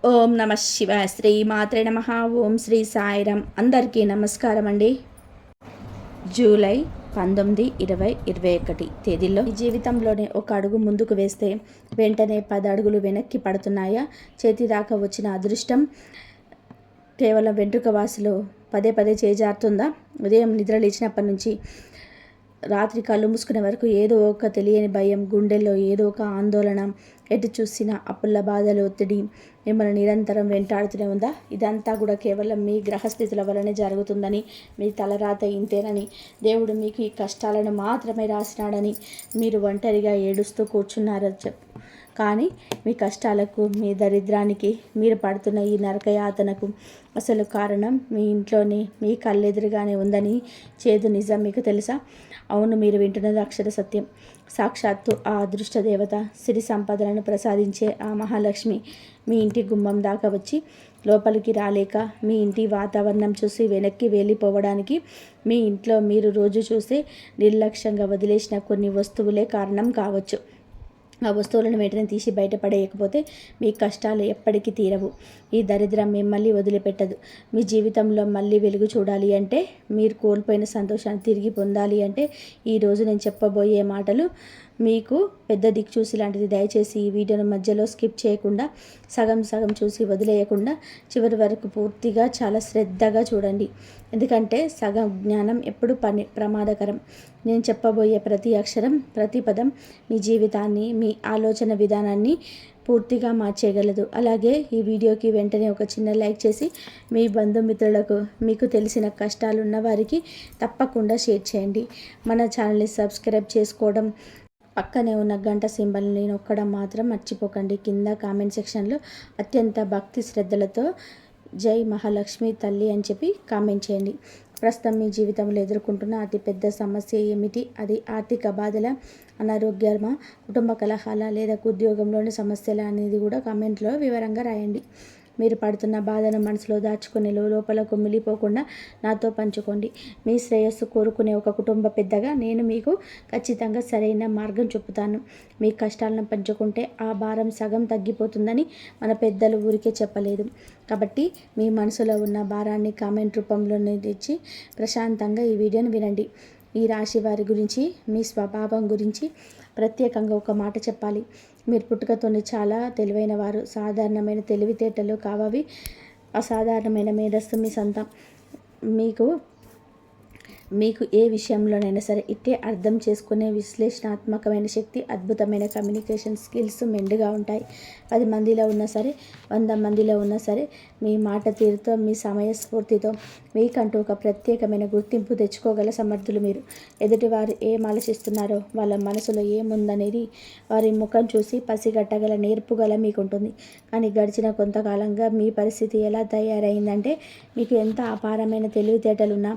ఓం నమ శివాయ. శ్రీ మాత్రే నమ. ఓం శ్రీ సాయిరాం. అందరికీ నమస్కారం అండి. జూలై 19, 2021 తేదీల్లో ఈ జీవితంలోనే ఒక అడుగు ముందుకు వేస్తే వెంటనే 10 అడుగులు వెనక్కి పడుతున్నాయా? చేతి దాకా వచ్చిన అదృష్టం కేవలం వెంట్రుక వాసులో పదే పదే చేజారుతుందా? ఉదయం నిద్ర లేచినప్పటి నుంచి రాత్రి కళ్ళు మూసుకునే వరకు ఏదో ఒక తెలియని భయం, గుండెల్లో ఏదో ఒక ఆందోళన, ఎటు చూసిన అప్పుల బాధలు, ఒత్తిడి మిమ్మల్ని నిరంతరం వెంటాడుతూనే ఉందా? ఇదంతా కూడా కేవలం మీ గ్రహస్థితుల వలనే జరుగుతుందని, మీ తలరాత ఇంతేనని, దేవుడు మీకు ఈ కష్టాలను మాత్రమే రాసినాడని మీరు ఒంటరిగా ఏడుస్తూ కూర్చున్నారని చెప్పు. కానీ మీ కష్టాలకు, మీ దరిద్రానికి, మీరు పడుతున్న ఈ నరకయాతనకు అసలు కారణం మీ ఇంట్లోనే, మీ కళ్ళెదురుగానే ఉందని చేదు నిజం మీకు తెలుసా? అవును, మీరు వింటున్నది అక్షర సత్యం. సాక్షాత్తు ఆ అదృష్ట దేవత, సిరి సంపదలను ప్రసాదించే ఆ మహాలక్ష్మి మీ ఇంటి గుమ్మం దాకా వచ్చి లోపలికి రాలేక మీ ఇంటి వాతావరణం చూసి వెనక్కి వెళ్ళిపోవడానికి మీ ఇంట్లో మీరు రోజు చూసే నిర్లక్ష్యంగా వదిలేసిన కొన్ని వస్తువులే కారణం కావచ్చు. ఆ వస్తువులను వెంటనే తీసి బయటపడేయకపోతే మీ కష్టాలు ఎప్పటికీ తీరవు. ఈ దరిద్రం మిమ్మల్ని వదిలిపెట్టదు. మీ జీవితంలో మళ్ళీ వెలుగు చూడాలి అంటే, మీరు కోల్పోయిన సంతోషాన్ని తిరిగి పొందాలి అంటే, ఈరోజు నేను చెప్పబోయే మాటలు మీకు పెద్ద దిక్చూసి లాంటిది. దయచేసి ఈ వీడియోను మధ్యలో స్కిప్ చేయకుండా, సగం సగం చూసి వదిలేయకుండా చివరి వరకు పూర్తిగా చాలా శ్రద్ధగా చూడండి. ఎందుకంటే సగం జ్ఞానం ఎప్పుడు ప్రమాదకరం. నేను చెప్పబోయే ప్రతి అక్షరం, ప్రతి పదం మీ జీవితాన్ని, మీ ఆలోచన విధానాన్ని పూర్తిగా మార్చేయగలదు. అలాగే ఈ వీడియోకి వెంటనే ఒక చిన్న లైక్ చేసి మీ బంధుమిత్రులకు, మీకు తెలిసిన కష్టాలు ఉన్న వారికి తప్పకుండా షేర్ చేయండి. మన ఛానల్ని సబ్స్క్రైబ్ చేసుకోవడం, పక్కనే ఉన్న గంట సింబల్ని నొక్కడం మాత్రం మర్చిపోకండి. కింద కామెంట్ సెక్షన్లో అత్యంత భక్తి శ్రద్ధలతో జై మహాలక్ష్మి తల్లి అని చెప్పి కామెంట్ చేయండి. ప్రస్తుతం మీ జీవితంలో ఎదుర్కొంటున్న అతిపెద్ద సమస్య ఏమిటి? అది ఆర్థిక బాధల, అనారోగ్యమా, కుటుంబ కలహాల, లేదా ఉద్యోగంలోని సమస్యల అనేది కూడా కామెంట్లో వివరంగా రాయండి. మీరు పడుతున్న బాధను మనసులో దాచుకుని లోపల కుమిలిపోకుండా నాతో పంచుకోండి. మీ శ్రేయస్సు కోరుకునే ఒక కుటుంబ పెద్దగా నేను మీకు ఖచ్చితంగా సరైన మార్గం చూపుతాను. మీ కష్టాలను పంచుకుంటే ఆ భారం సగం తగ్గిపోతుందని మన పెద్దలు ఊరికే చెప్పలేదు. కాబట్టి మీ మనసులో ఉన్న భారాన్ని కామెంట్ రూపంలోనే తెచ్చి ప్రశాంతంగా ఈ వీడియోని వినండి. ఈ రాశి వారి గురించి, మీ స్వభావం గురించి ప్రత్యేకంగా ఒక మాట చెప్పాలి. మీరు పుట్టుకతోనే చాలా తెలివైన వారు. సాధారణమైన తెలివితేటలు కావవి. అసాధారణమైన మేధస్సు మీ సొంతం. మీకు ఏ విషయంలోనైనా సరే ఇట్టే అర్థం చేసుకునే విశ్లేషణాత్మకమైన శక్తి, అద్భుతమైన కమ్యూనికేషన్ స్కిల్స్ మెండుగా ఉంటాయి. 10 మందిలో ఉన్నా సరే, 100 మందిలో ఉన్నా సరే, మీ మాట తీరుతో, మీ సమయస్ఫూర్తితో మీకంటూ ఒక ప్రత్యేకమైన గుర్తింపు తెచ్చుకోగల సమర్థులు మీరు. ఎదుటివారు ఏం ఆలోచిస్తున్నారో, వాళ్ళ మనసులో ఏముందనేది వారి ముఖం చూసి పసిగట్టగల నేర్పుగల మీకుంటుంది. కానీ గడిచిన కొంతకాలంగా మీ పరిస్థితి ఎలా తయారైందంటే, మీకు ఎంత అపారమైన తెలివితేటలున్నా,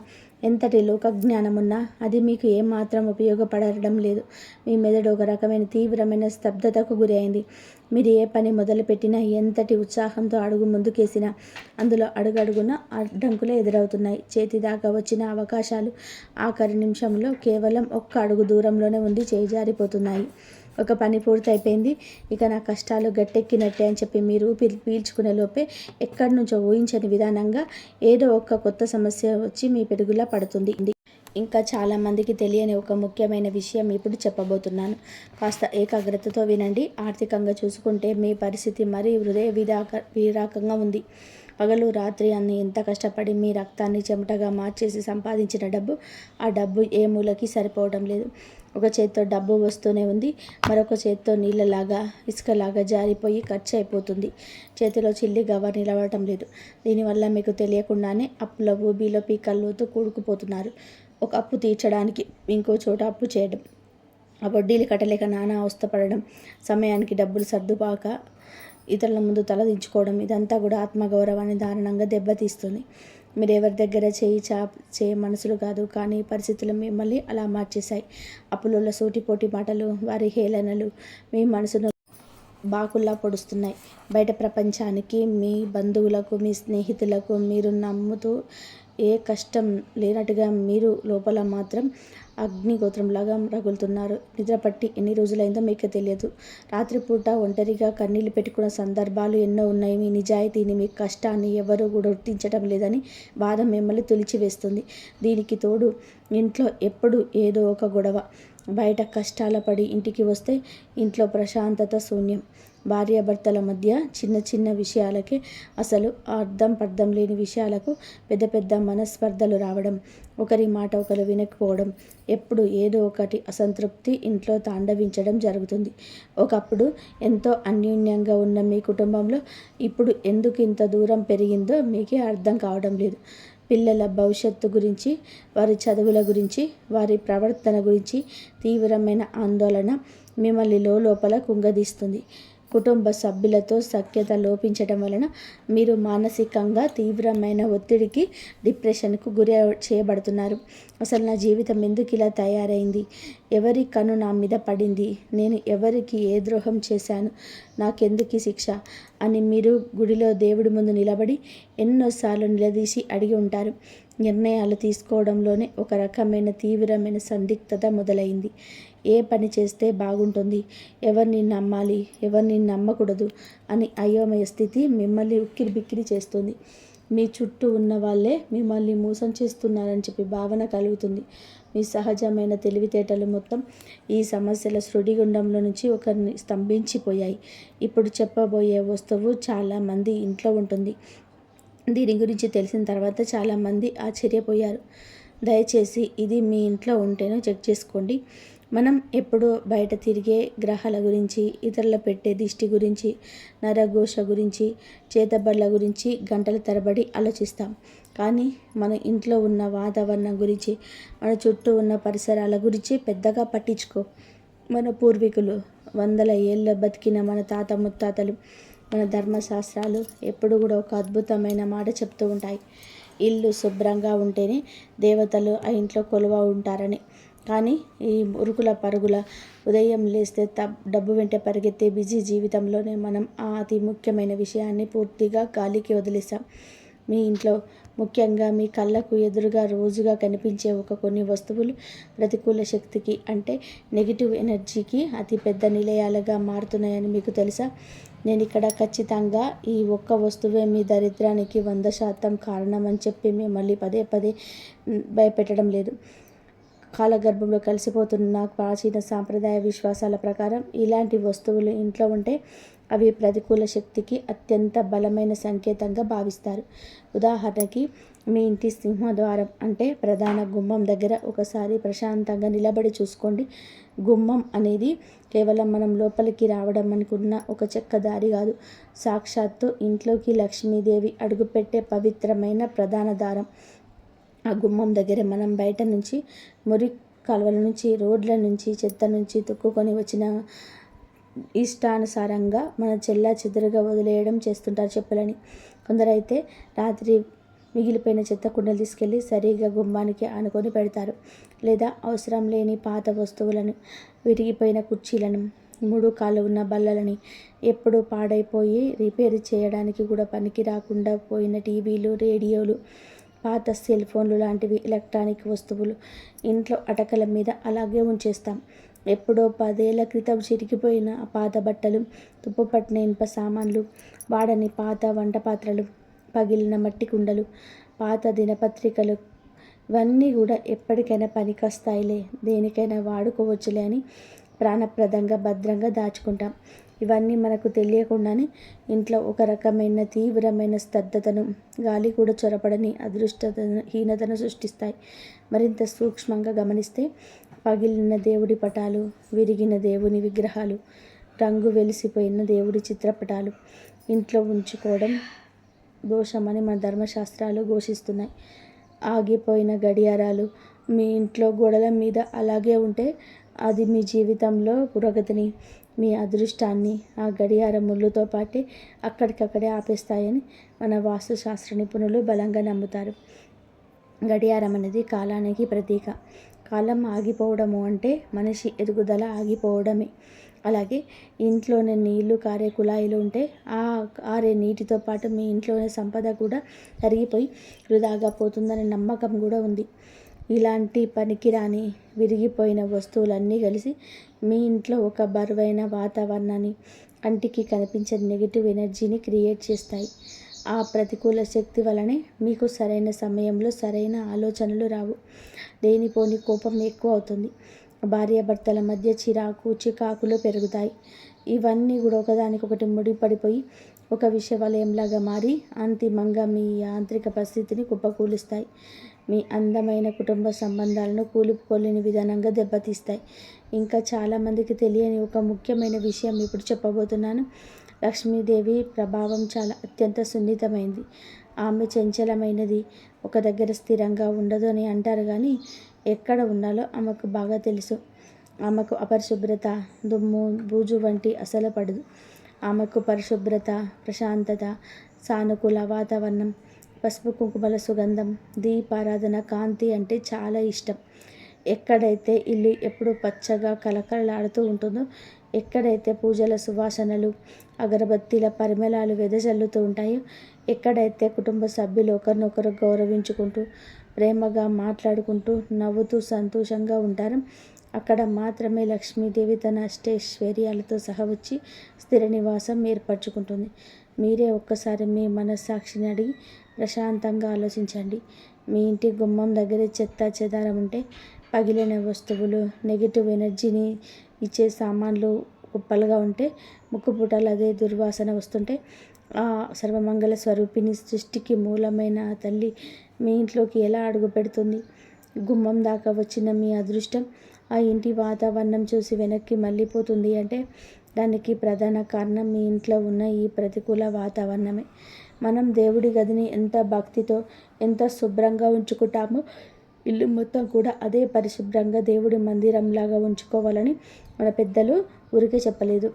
ఎంతటి లోకజ్ఞానం ఉన్నా అది మీకు ఏమాత్రం ఉపయోగపడడం లేదు. మీ మెదడు ఒక రకమైన తీవ్రమైన స్తబ్దతకు గురి అయింది. మీరు ఏ పని మొదలుపెట్టినా, ఎంతటి ఉత్సాహంతో అడుగు ముందుకేసినా అందులో అడుగడుగున అడ్డంకులే ఎదురవుతున్నాయి. చేతి దాకా వచ్చిన అవకాశాలు ఆఖరి నిమిషంలో కేవలం ఒక్క అడుగు దూరంలోనే ఉండి చేజారిపోతున్నాయి. ఒక పని పూర్తయిపోయింది, ఇక నా కష్టాలు గట్టెక్కినట్టే అని చెప్పి మీరు ఊపిరి పీల్చుకునే లోపే ఎక్కడి నుంచో ఊహించని విధానంగా ఏదో ఒక కొత్త సమస్య వచ్చి మీ పెరుగులా పడుతుంది. ఇంకా చాలామందికి తెలియని ఒక ముఖ్యమైన విషయం ఇప్పుడు చెప్పబోతున్నాను. కాస్త ఏకాగ్రతతో వినండి. ఆర్థికంగా చూసుకుంటే మీ పరిస్థితి మరీ హృదయ విరాకంగా ఉంది. పగలు రాత్రి అన్ని ఎంత కష్టపడి మీ రక్తాన్ని చెమటగా మార్చేసి సంపాదించిన డబ్బు, ఆ డబ్బు ఏ మూలకి సరిపోవడం లేదు. ఒక చేత్తో డబ్బు వస్తూనే ఉంది, మరొక చేత్తో నీళ్ళలాగా, ఇసుకలాగా జారిపోయి ఖర్చు అయిపోతుంది. చేతిలో చిల్లి గవ్వ నిలవటం లేదు. దీనివల్ల మీకు తెలియకుండానే అప్పుల ఊబిలో పీకల్లోతూ కూడుకుపోతున్నారు. ఒక అప్పు తీర్చడానికి ఇంకో చోట అప్పు చేయడం, ఆ వడ్డీలు కట్టలేక నానా అవస్థపడడం, సమయానికి డబ్బులు సర్దుబాక ఇతరుల ముందు తలదించుకోవడం, ఇదంతా కూడా ఆత్మగౌరవాన్ని దారుణంగా దెబ్బతీస్తుంది. మీరు ఎవరి దగ్గర చేయ మనసులు కాదు, కానీ పరిస్థితులు మిమ్మల్ని అలా మార్చేశాయి. అప్పులలో సూటిపోటి మాటలు, వారి హేళనలు మీ మనసును బాకుల్లా పొడుస్తున్నాయి. బయట ప్రపంచానికి, మీ బంధువులకు, మీ స్నేహితులకు మీరు నమ్ముతూ ఏ కష్టం లేనట్టుగా మీరు లోపల మాత్రం అగ్నిగోత్రంలాగా రగులుతున్నారు. నిద్రపట్టి ఎన్ని రోజులైందో మీకు తెలియదు. రాత్రిపూట ఒంటరిగా కన్నీళ్లు పెట్టుకున్న సందర్భాలు ఎన్నో ఉన్నాయి. మీ నిజాయితీని, మీ కష్టాన్ని ఎవరు గుర్తించడం లేదని బాధ మిమ్మల్ని తొలిచివేస్తుంది. దీనికి తోడు ఇంట్లో ఎప్పుడు ఏదో ఒక గొడవ. బయట కష్టాల పడి ఇంటికి వస్తే ఇంట్లో ప్రశాంతత శూన్యం. భార్యాభర్తల మధ్య చిన్న చిన్న విషయాలకే, అసలు అర్థం లేని విషయాలకు పెద్ద పెద్ద మనస్పర్ధలు రావడం, ఒకరి మాట ఒకరు వినకపోవడం, ఎప్పుడు ఏదో ఒకటి అసంతృప్తి ఇంట్లో తాండవించడం జరుగుతుంది. ఒకప్పుడు ఎంతో అన్యోన్యంగా ఉన్న మీ కుటుంబంలో ఇప్పుడు ఎందుకు ఇంత దూరం పెరిగిందో మీకే అర్థం కావడం లేదు. పిల్లల భవిష్యత్తు గురించి, వారి చదువుల గురించి, వారి ప్రవర్తన గురించి తీవ్రమైన ఆందోళన మిమ్మల్ని లోపల కుంగదీస్తుంది. కుటుంబ సభ్యులతో సఖ్యత లోపించడం వలన మీరు మానసికంగా తీవ్రమైన ఒత్తిడికి, డిప్రెషన్కు గురి చేయబడుతున్నారు. అసలు నా జీవితం ఎందుకు ఇలా తయారైంది? ఎవరి కన్ను నా మీద పడింది? నేను ఎవరికి ఏ ద్రోహం చేశాను? నాకెందుకు శిక్ష అని మీరు గుడిలో దేవుడి ముందు నిలబడి ఎన్నోసార్లు నిలదీసి అడిగి ఉంటారు. నిర్ణయాలు తీసుకోవడంలోనే ఒక రకమైన తీవ్రమైన సందిగ్ధత మొదలైంది. ఏ పని చేస్తే బాగుంటుంది, ఎవరిని నమ్మాలి, ఎవరిని నమ్మకూడదు అని అయోమయ స్థితి మిమ్మల్ని ఉక్కిరిబిక్కిరి చేస్తుంది. మీ చుట్టూ ఉన్న వాళ్ళే మిమ్మల్ని మోసం చేస్తున్నారని చెప్పి భావన కలుగుతుంది. మీ సహజమైన తెలివితేటలు మొత్తం ఈ సమస్యల సుడిగుండంలో నుంచి ఒకరిని స్తంభించిపోయాయి. ఇప్పుడు చెప్పబోయే వస్తువు చాలామంది ఇంట్లో ఉంటుంది. దీని గురించి తెలిసిన తర్వాత చాలామంది ఆశ్చర్యపోయారు. దయచేసి ఇది మీ ఇంట్లో ఉంటేనే చెక్ చేసుకోండి. మనం ఎప్పుడూ బయట తిరిగే గ్రహాల గురించి, ఇతరుల పెట్టే దిష్టి గురించి, నరఘోష గురించి, చేతబడుల గురించి గంటల తరబడి ఆలోచిస్తాం. కానీ మన ఇంట్లో ఉన్న వాతావరణం గురించి, మన చుట్టూ ఉన్న పరిసరాల గురించి పెద్దగా పట్టించుకో. మన పూర్వీకులు, వందల ఏళ్ళ బతికిన మన తాత ముత్తాతలు, మన ధర్మశాస్త్రాలు ఎప్పుడు కూడా ఒక అద్భుతమైన మాట చెప్తూ ఉంటాయి. ఇల్లు శుభ్రంగా ఉంటేనే దేవతలు ఆ ఇంట్లో కొలువ ఉంటారని. కానీ ఈ ఉరుకుల పరుగుల ఉదయం లేస్తే డబ్బు వెంట పరిగెత్తే బిజీ జీవితంలోనే మనం ఆ అతి ముఖ్యమైన విషయాన్ని పూర్తిగా గాలికి వదిలేసాం. మీ ఇంట్లో, ముఖ్యంగా మీ కళ్ళకు ఎదురుగా రోజుగా కనిపించే కొన్ని వస్తువులు ప్రతికూల శక్తికి, అంటే నెగిటివ్ ఎనర్జీకి అతిపెద్ద నిలయాలుగా మారుతున్నాయని మీకు తెలుసా? నేను ఇక్కడ ఖచ్చితంగా ఈ ఒక్క వస్తువే మీ దరిద్రానికి 100% కారణమని చెప్పి మిమ్మల్ని పదే పదే భయపెట్టడం లేదు. కాలగర్భంలో కలిసిపోతున్న ప్రాచీన సాంప్రదాయ విశ్వాసాల ప్రకారం ఇలాంటి వస్తువులు ఇంట్లో ఉంటే అవి ప్రతికూల శక్తికి అత్యంత బలమైన సంకేతంగా భావిస్తారు. ఉదాహరణకి, మీ ఇంటి సింహద్వారం అంటే ప్రధాన గుమ్మం దగ్గర ఒకసారి ప్రశాంతంగా నిలబడి చూసుకోండి. గుమ్మం అనేది కేవలం మనం లోపలికి రావడం అనుకున్న ఒక చెక్క దారి కాదు. సాక్షాత్తు ఇంట్లోకి లక్ష్మీదేవి అడుగుపెట్టే పవిత్రమైన ప్రధాన ద్వారం. ఆ గుమ్మం దగ్గర మనం బయట నుంచి, మురి కాలువల నుంచి, రోడ్ల నుంచి, చెత్త నుంచి తొక్కుకొని వచ్చిన ఇష్టానుసారంగా మన చెల్లా చెదురుగా వదిలేయడం చేస్తుంటారు చెప్పులని. కొందరైతే రాత్రి మిగిలిపోయిన చెత్త కుండలు తీసుకెళ్ళి సరిగా గుమ్మానికి ఆనుకొని పెడతారు. లేదా అవసరం లేని పాత వస్తువులను, విరిగిపోయిన కుర్చీలను, 3 కాళ్ళు ఉన్న బల్లలని, ఎప్పుడూ పాడైపోయి రిపేర్ చేయడానికి కూడా పనికి రాకుండా పోయిన టీవీలు, రేడియోలు, పాత సెల్ ఫోన్లు లాంటివి ఎలక్ట్రానిక్ వస్తువులు ఇంట్లో అటకల మీద అలాగే ఉంచేస్తాం. ఎప్పుడో 10 ఏళ్ల క్రితం చిరిగిపోయిన పాత బట్టలు, తుప్పుపట్టిన ఇనుప సామాన్లు, వాడని పాత వంట పాత్రలు, పగిలిన మట్టి కుండలు, పాత దినపత్రికలు, ఇవన్నీ కూడా ఎప్పటికైనా పనికొస్తాయిలే, దేనికైనా వాడుకోవచ్చులే అని ప్రాణప్రదంగా భద్రంగా దాచుకుంటాం. ఇవన్నీ మనకు తెలియకుండానే ఇంట్లో ఒక రకమైన తీవ్రమైన స్తబ్దతను, గాలి కూడా చొరబడని హీనతను సృష్టిస్తాయి. మరింత సూక్ష్మంగా గమనిస్తే పగిలిన దేవుడి పటాలు, విరిగిన దేవుని విగ్రహాలు, రంగు వెలిసిపోయిన దేవుడి చిత్రపటాలు ఇంట్లో ఉంచుకోవడం దోషమని మన ధర్మశాస్త్రాలు ఘోషిస్తున్నాయి. ఆగిపోయిన గడియారాలు మీ ఇంట్లో గోడల మీద అలాగే ఉంటే అది మీ జీవితంలో పురోగతిని, మీ అదృష్టాన్ని ఆ గడియార ముళ్ళుతో పాటే అక్కడికక్కడే ఆపేస్తాయని మన వాస్తుశాస్త్ర నిపుణులు బలంగా నమ్ముతారు. గడియారం అనేది కాలానికి ప్రతీక. కాలం ఆగిపోవడము అంటే మనిషి ఎదుగుదల ఆగిపోవడమే. అలాగే ఇంట్లోనే నీళ్లు కారే కుళాయిలు ఉంటే ఆ కారే నీటితో పాటు మీ ఇంట్లోనే సంపద కూడా కరిగిపోయి వృధాగా పోతుందనే నమ్మకం కూడా ఉంది. ఇలాంటి పనికిరాని విరిగిపోయిన వస్తువులన్నీ కలిసి మీ ఇంట్లో ఒక బరువైన వాతావరణాన్ని, కంటికి కనిపించని నెగిటివ్ ఎనర్జీని క్రియేట్ చేస్తాయి. ఆ ప్రతికూల శక్తి వలనే మీకు సరైన సమయంలో సరైన ఆలోచనలు రావు. లేనిపోని కోపం ఎక్కువ అవుతుంది. భార్యాభర్తల మధ్య చికాకులు పెరుగుతాయి. ఇవన్నీ కూడా ఒకదానికొకటి ముడిపడిపోయి ఒక విషవలయంలాగా మారి అంతిమంగా మీ యాంత్రిక పరిస్థితిని కుప్పకూలుస్తాయి. మీ అందమైన కుటుంబ సంబంధాలను కూలిపోలేని విధానంగా దెబ్బతీస్తాయి. ఇంకా చాలామందికి తెలియని ఒక ముఖ్యమైన విషయం ఇప్పుడు చెప్పబోతున్నాను. లక్ష్మీదేవి ప్రభావం చాలా అత్యంత సున్నితమైంది. ఆమె చంచలమైనది, ఒక దగ్గర స్థిరంగా ఉండదు అని అంటారు, కానీ ఎక్కడ ఉండాలో ఆమెకు బాగా తెలుసు. ఆమెకు అపరిశుభ్రత, దుమ్ము, బూజు వంటి అసలు పడదు. ఆమెకు పరిశుభ్రత, ప్రశాంతత, సానుకూల వాతావరణం, పసుపు కుంకుమల సుగంధం, దీపారాధన, కాంతి అంటే చాలా ఇష్టం. ఎక్కడైతే ఇల్లు ఎప్పుడు పచ్చగా కలకలలాడుతూ ఉంటుందో, ఎక్కడైతే పూజల సువాసనలు, అగరబత్తీల పరిమళాలు వెదజల్లుతూ ఉంటాయో, ఎక్కడైతే కుటుంబ సభ్యులు ఒకరినొకరు గౌరవించుకుంటూ ప్రేమగా మాట్లాడుకుంటూ నవ్వుతూ సంతోషంగా ఉంటారో, అక్కడ మాత్రమే లక్ష్మీదేవి తన అష్టైశ్వర్యాలతో సహా వచ్చి స్థిర నివాసం ఏర్పరచుకుంటుంది. మీరే ఒక్కసారి మీ మనస్సాక్షిని అడిగి ప్రశాంతంగా ఆలోచించండి. మీ ఇంటి గుమ్మం దగ్గర చెత్త చెదారం ఉంటే, పగిలిన వస్తువులు, నెగిటివ్ ఎనర్జీని ఇచ్చే సామాన్లు కుప్పలుగా ఉంటే, ముక్కుపుటలు అదే దుర్వాసన వస్తుంటే, ఆ సర్వమంగళ స్వరూపిణి, సృష్టికి మూలమైన తల్లి మీ ఇంట్లోకి ఎలా అడుగు పెడుతుంది? గుమ్మం దాకా వచ్చిన మీ అదృష్టం ఆ ఇంటి వాతావరణం చూసి వెనక్కి మళ్ళీపోతుంది అంటే, దానికి ప్రధాన కారణం మీ ఇంట్లో ఉన్న ఈ ప్రతికూల వాతావరణమే. మనం దేవుడి గదిని ఎంత భక్తితో, ఎంత శుభ్రంగా ఉంచుకుంటామో, ఇల్లు మొత్తం కూడా అదే పరిశుభ్రంగా దేవుడి మందిరంలాగా ఉంచుకోవాలని మన పెద్దలు ఊరికే చెప్పలేదు.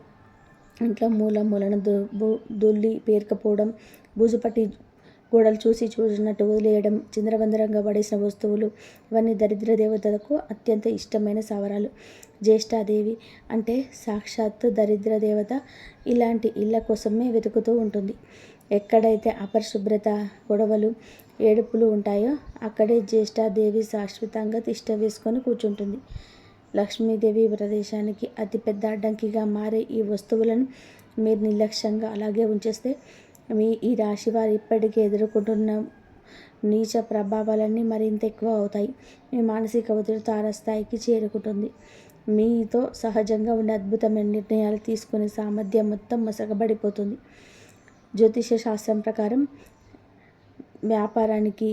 ఇంట్లో మూలన దొల్లి పేరుకపోవడం, బూజుపట్టి గోడలు చూసినట్టు వదిలేయడం, చిందరవందరంగా పడేసిన వస్తువులు, ఇవన్నీ దరిద్ర దేవతలకు అత్యంత ఇష్టమైన సావరాలు. జ్యేష్ఠాదేవి అంటే సాక్షాత్తు దరిద్ర దేవత ఇలాంటి ఇళ్ళ కోసమే వెతుకుతూ ఉంటుంది. ఎక్కడైతే అపరిశుభ్రత, గొడవలు, ఏడుపులు ఉంటాయో, అక్కడే జ్యేష్ఠాదేవి శాశ్వతంగా తిష్ట వేసుకొని కూర్చుంటుంది. లక్ష్మీదేవి ప్రదేశానికి అతిపెద్ద అడ్డంకిగా మారే ఈ వస్తువులను మీరు నిర్లక్ష్యంగా అలాగే ఉంచేస్తే, మీ ఈ రాశి వారు ఇప్పటికే ఎదుర్కొంటున్న నీచ ప్రభావాలన్నీ మరింత ఎక్కువ అవుతాయి. మీ మానసిక ఒత్తిడి తారస్థాయికి చేరుకుంటుంది. మీతో సహజంగా ఉండే అద్భుతమైన నిర్ణయాలు తీసుకునే సామర్థ్యం మొత్తం మసకబడిపోతుంది. జ్యోతిష శాస్త్రం ప్రకారం వ్యాపారానికి,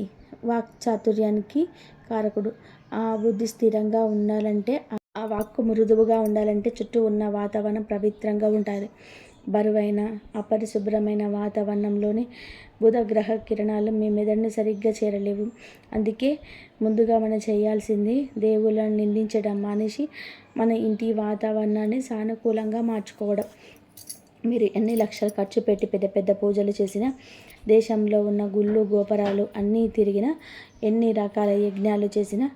వాక్చాతుర్యానికి కారకుడు. ఆ బుద్ధి స్థిరంగా ఉండాలంటే, ఆ వాక్కు మృదువుగా ఉండాలంటే చుట్టూ ఉన్న వాతావరణం పవిత్రంగా ఉండాలి. బరువైన, అపరిశుభ్రమైన వాతావరణంలోనే బుధ గ్రహ కిరణాలు మీ మెదడుని సరిగ్గా చేరలేవు. అందుకే ముందుగా మనం చేయాల్సింది దేవుళ్ళని నిందించడం మానేసి మన ఇంటి వాతావరణాన్ని సానుకూలంగా మార్చుకోవడం. మీరు ఎన్ని లక్షలు ఖర్చు పెట్టి పెద్ద పెద్ద పూజలు చేసినా, దేశంలో ఉన్న గుళ్ళు గోపురాలు అన్నీ తిరిగినా, ఎన్ని రకాల యజ్ఞాలు చేసినా,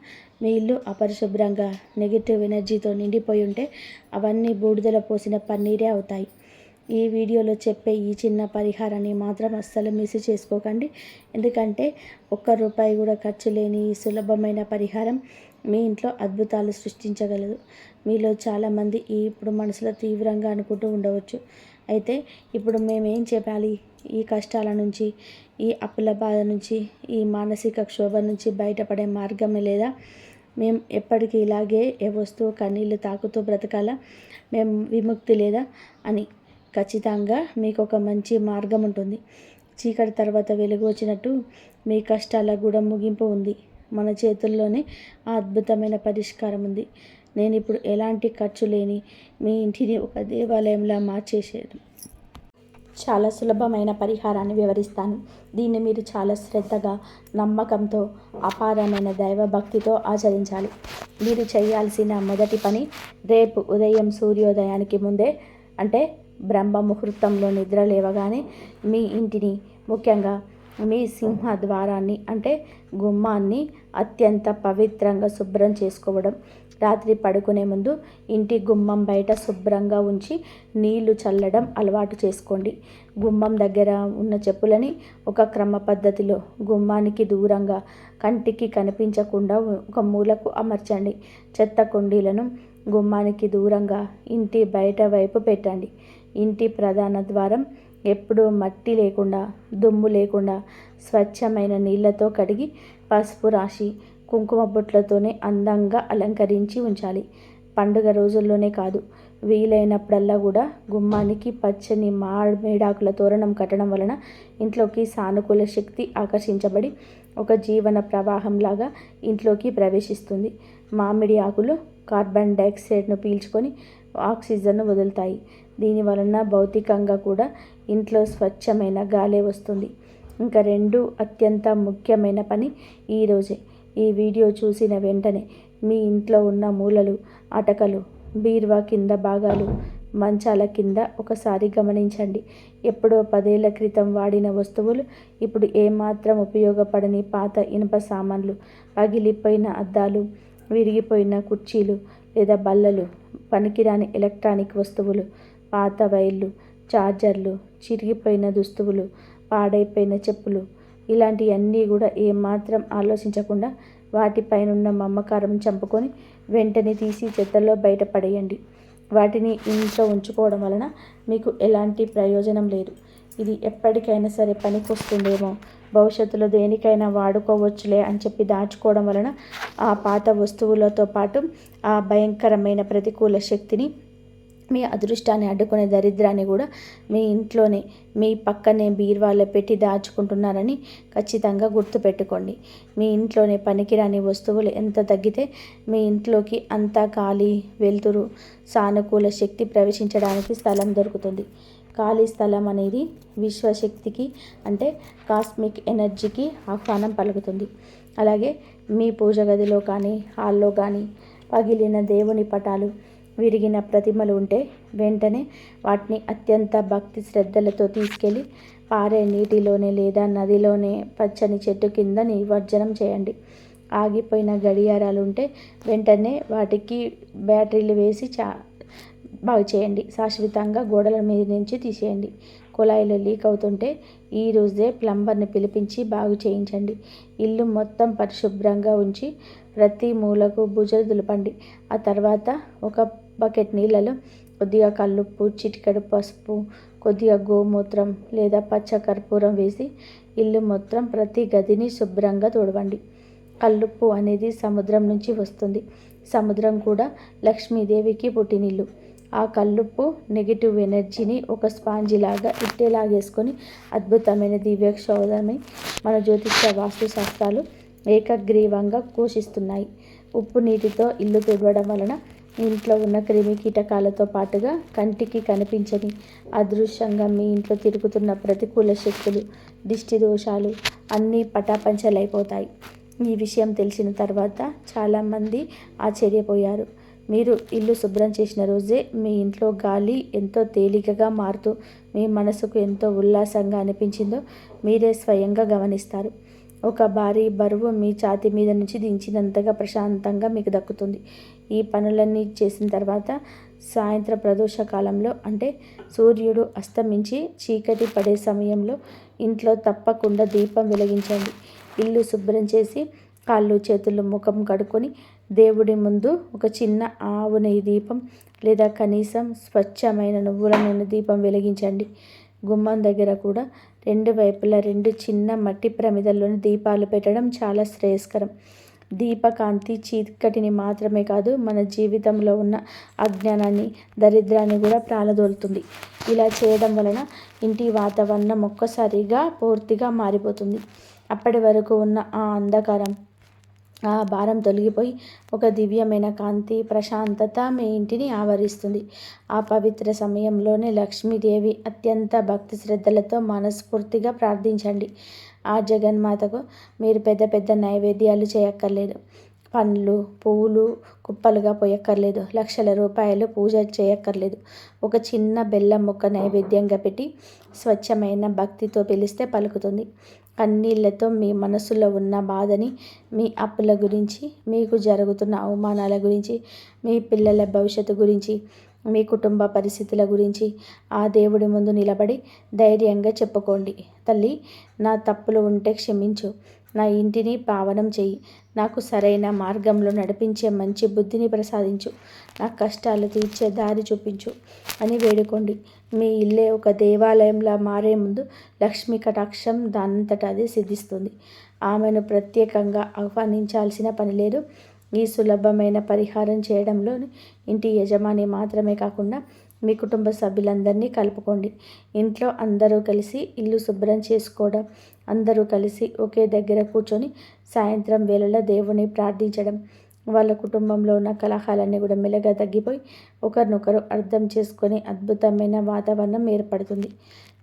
మీ ఇల్లు అపరిశుభ్రంగా నెగిటివ్ ఎనర్జీతో నిండిపోయి ఉంటే, అవన్నీ బూడిదల పోసిన పన్నీరే అవుతాయి. ఈ వీడియోలో చెప్పే ఈ చిన్న పరిహారాన్ని మాత్రం అస్సలు మిస్ చేసుకోకండి. ఎందుకంటే ₹1 కూడా ఖర్చు లేని ఈ సులభమైన పరిహారం మీ ఇంట్లో అద్భుతాలు సృష్టించగలదు. మీలో చాలామంది ఇప్పుడు మనసులో తీవ్రంగా అనుకుంటూ ఉండవచ్చు, అయితే ఇప్పుడు మేమేం చెప్పాలి? ఈ కష్టాల నుంచి, ఈ అప్పుల బాధ నుంచి, ఈ మానసిక క్షోభ నుంచి బయటపడే మార్గమే లేదా? మేము ఎప్పటికీ ఇలాగే ఏ వస్తువు కన్నీళ్ళు తాకుతూ బ్రతకాలా? మేము విముక్తి లేదా అని. ఖచ్చితంగా మీకు ఒక మంచి మార్గం ఉంటుంది. చీకటి తర్వాత వెలుగు వచ్చినట్టు మీ కష్టాల కూడా ముగింపు ఉంది. మన చేతుల్లోనే ఆ అద్భుతమైన పరిష్కారం ఉంది. నేను ఇప్పుడు ఎలాంటి ఖర్చు లేని మీ ఇంటిని ఒక దేవాలయంలా మార్చేసాను. చాలా సులభమైన పరిహారాన్ని వివరిస్తాను. దీన్ని మీరు చాలా శ్రద్ధగా, నమ్మకంతో, అపారమైన దైవభక్తితో ఆచరించాలి. మీరు చేయాల్సిన మొదటి పని, రేపు ఉదయం సూర్యోదయానికి ముందే, అంటే బ్రహ్మ ముహూర్తంలో నిద్ర లేవగానే మీ ఇంటిని, ముఖ్యంగా మీ సింహద్వారాన్ని అంటే గుమ్మాన్ని అత్యంత పవిత్రంగా శుభ్రం చేసుకోవడం. రాత్రి పడుకునే ముందు ఇంటి గుమ్మం బయట శుభ్రంగా ఉంచి నీళ్లు చల్లడం అలవాటు చేసుకోండి. గుమ్మం దగ్గర ఉన్న చెప్పులని ఒక క్రమ పద్ధతిలో గుమ్మానికి దూరంగా కంటికి కనిపించకుండా ఒక మూలకు అమర్చండి. చెత్త కుండీలను గుమ్మానికి దూరంగా ఇంటి బయట వైపు పెట్టండి. ఇంటి ప్రధాన ద్వారం ఎప్పుడూ మట్టి లేకుండా, దుమ్ము లేకుండా స్వచ్ఛమైన నీళ్లతో కడిగి పసుపు రాసి కుంకుమ బొట్లతోనే అందంగా అలంకరించి ఉంచాలి. పండుగ రోజుల్లోనే కాదు, వీలైనప్పుడల్లా కూడా గుమ్మానికి పచ్చని మేడాకుల తోరణం కట్టడం వలన ఇంట్లోకి సానుకూల శక్తి ఆకర్షించబడి ఒక జీవన ప్రవాహంలాగా ఇంట్లోకి ప్రవేశిస్తుంది. మామిడి ఆకులు కార్బన్ డైఆక్సైడ్ను పీల్చుకొని ఆక్సిజన్ను వదులుతాయి. దీని వలన భౌతికంగా కూడా ఇంట్లో స్వచ్ఛమైన గాలి వస్తుంది. ఇంకా రెండు అత్యంత ముఖ్యమైన పని ఈరోజే. ఈ వీడియో చూసిన వెంటనే మీ ఇంట్లో ఉన్న మూలలు, అటకలు, బీరువా కింద భాగాలు, మంచాల కింద ఒకసారి గమనించండి. ఎప్పుడో 10 ఏళ్ల క్రితం వాడిన వస్తువులు, ఇప్పుడు ఏమాత్రం ఉపయోగపడని పాత ఇనుప సామాన్లు, పగిలిపోయిన అద్దాలు, విరిగిపోయిన కుర్చీలు లేదా బల్లలు, పనికిరాని ఎలక్ట్రానిక్ వస్తువులు, పాత వైర్లు, చార్జర్లు, చిరిగిపోయిన దుస్తువులు, పాడైపోయిన చెప్పులు, ఇలాంటివన్నీ కూడా ఏమాత్రం ఆలోచించకుండా వాటిపైనున్న మమకారం చంపుకొని వెంటనే తీసి చెత్తలో బయటపడేయండి. వాటిని ఇంట్లో ఉంచుకోవడం వలన మీకు ఎలాంటి ప్రయోజనం లేదు. ఇది ఎప్పటికైనా సరే పనికొస్తుందేమో, భవిష్యత్తులో దేనికైనా వాడుకోవచ్చులే అని చెప్పి దాచుకోవడం వలన ఆ పాత వస్తువులతో పాటు ఆ భయంకరమైన ప్రతికూల శక్తిని, మీ అదృష్టాన్ని అడ్డుకునే దరిద్రాన్ని కూడా మీ ఇంట్లోనే, మీ పక్కనే బీరువాలో పెట్టి దాచుకుంటున్నారని ఖచ్చితంగా గుర్తుపెట్టుకోండి. మీ ఇంట్లోనే పనికిరాని వస్తువులు ఎంత తగ్గితే మీ ఇంట్లోకి అంతా గాలి, వెలుతురు, సానుకూల శక్తి ప్రవేశించడానికి స్థలం దొరుకుతుంది. ఖాళీ స్థలం అనేది విశ్వశక్తికి, అంటే కాస్మిక్ ఎనర్జీకి ఆహ్వానం పలుకుతుంది. అలాగే మీ పూజ గదిలో కానీ, హాల్లో కానీ పగిలిన దేవుని పటాలు, విరిగిన ప్రతిమలు ఉంటే వెంటనే వాటిని అత్యంత భక్తి శ్రద్ధలతో తీసుకెళ్ళి పారే నీటిలోనే లేదా నదిలోనే పచ్చని చెట్టు కింద నిమజ్జనం చేయండి. ఆగిపోయిన గడియారాలు ఉంటే వెంటనే వాటికి బ్యాటరీలు వేసి బాగు చేయండి. శాశ్వతంగా గోడల మీద నుంచి తీసేయండి. కుళాయిలో లీక్ అవుతుంటే ఈ రోజే ప్లంబర్ని పిలిపించి బాగు చేయించండి. ఇల్లు మొత్తం పరిశుభ్రంగా ఉంచి ప్రతి మూలకు బుజలు దులపండి. ఆ తర్వాత ఒక బకెట్ నీళ్ళలో కొద్దిగా కల్లుప్పు, చిటికెడు పసుపు, కొద్దిగా గోమూత్రం లేదా పచ్చ కర్పూరం వేసి ఇల్లు మొత్తం ప్రతి గదిని శుభ్రంగా తుడవండి. కల్లుప్పు అనేది సముద్రం నుంచి వస్తుంది. సముద్రం కూడా లక్ష్మీదేవికి పుట్టినిల్లు. ఆ కల్లుప్పు నెగిటివ్ ఎనర్జీని ఒక స్పాంజిలాగా ఇట్టేలాగేసుకొని అద్భుతమైన దివ్యక్షోధమై మన జ్యోతిష్య వాస్తు శాస్త్రాలు ఏకగ్రీవంగా పోషిస్తున్నాయి. ఉప్పు నీటితో ఇల్లు తుడవడం వలన ఇంట్లో ఉన్న క్రిమి కీటకాలతో పాటుగా కంటికి కనిపించని అదృశ్యంగా మీ ఇంట్లో తిరుగుతున్న ప్రతికూల శక్తులు, దిష్టి దోషాలు అన్నీ పటాపంచలైపోతాయి. ఈ విషయం తెలిసిన తర్వాత చాలామంది ఆశ్చర్యపోయారు. మీరు ఇల్లు శుభ్రం చేసిన రోజే మీ ఇంట్లో గాలి ఎంతో తేలికగా మారుతూ మీ మనసుకు ఎంతో ఉల్లాసంగా అనిపించిందో మీరే స్వయంగా గమనిస్తారు. ఒక భారీ బరువు మీ ఛాతీ మీద నుంచి దించినంతగా ప్రశాంతంగా మీకు దక్కుతుంది. ఈ పనులన్నీ చేసిన తర్వాత సాయంత్ర ప్రదోష కాలంలో, అంటే సూర్యుడు అస్తమించి చీకటి పడే సమయంలో ఇంట్లో తప్పకుండా దీపం వెలిగించండి. ఇల్లు శుభ్రం చేసి కాళ్ళు, చేతులు, ముఖం కడుక్కొని దేవుడి ముందు ఒక చిన్న ఆవు నెయ్యి దీపం లేదా కనీసం స్వచ్ఛమైన నువ్వుల నూనె దీపం వెలిగించండి. గుమ్మం దగ్గర కూడా 2 వైపులా 2 చిన్న మట్టి ప్రమిదల్లోని దీపాలు పెట్టడం చాలా శ్రేయస్కరం. దీపకాంతి చీకటిని మాత్రమే కాదు, మన జీవితంలో ఉన్న అజ్ఞానాన్ని, దరిద్రాన్ని కూడా ప్రాలదోలుతుంది. ఇలా చేయడం వలన ఇంటి వాతావరణం ఒక్కసారిగా పూర్తిగా మారిపోతుంది. అప్పటి వరకు ఉన్న ఆ అంధకారం, ఆ భారం తొలగిపోయి ఒక దివ్యమైన కాంతి, ప్రశాంతత మీ ఇంటిని ఆవరిస్తుంది. ఆ పవిత్ర సమయంలోనే లక్ష్మీదేవి అత్యంత భక్తి శ్రద్ధలతో మనస్ఫూర్తిగా ప్రార్థించండి. ఆ జగన్మాతకు మీరు పెద్ద పెద్ద నైవేద్యాలు చేయక్కర్లేదు. పండ్లు పువ్వులు కుప్పలుగా పోయక్కర్లేదు, లక్షల రూపాయలు పూజ చేయక్కర్లేదు. ఒక చిన్న బెల్లం ముక్క నైవేద్యంగా పెట్టి స్వచ్ఛమైన భక్తితో పిలిస్తే పలుకుతుంది. కన్నీళ్లతో మీ మనసులో ఉన్న బాధని, మీ అప్పుల గురించి, మీకు జరుగుతున్న అవమానాల గురించి, మీ పిల్లల భవిష్యత్తు గురించి, మీ కుటుంబ పరిస్థితుల గురించి ఆ దేవుడి ముందు నిలబడి ధైర్యంగా చెప్పుకోండి. తల్లి, నా తప్పులు ఉంటే క్షమించు, నా ఇంటిని పావనం చెయ్యి, నాకు సరైన మార్గంలో నడిపించే మంచి బుద్ధిని ప్రసాదించు, నా కష్టాలు తీర్చే దారి చూపించు అని వేడుకోండి. మీ ఇల్లే ఒక దేవాలయంలా మారే ముందు లక్ష్మీ కటాక్షం దానంతట అదే సిద్ధిస్తుంది. ఆమెను ప్రత్యేకంగా ఆహ్వానించాల్సిన పని లేదు. ఈ సులభమైన పరిహారం చేయడంలో ఇంటి యజమాని మాత్రమే కాకుండా మీ కుటుంబ సభ్యులందరినీ కలుపుకోండి. ఇంట్లో అందరూ కలిసి ఇల్లు శుభ్రం చేసుకోవడం, అందరూ కలిసి ఒకే దగ్గర కూర్చొని సాయంత్రం వేళలో దేవుని ప్రార్థించడం, వాళ్ళ కుటుంబంలో ఉన్న కలహాలన్నీ కూడా మెల్లగా తగ్గిపోయి ఒకరినొకరు అర్థం చేసుకొని అద్భుతమైన వాతావరణం ఏర్పడుతుంది.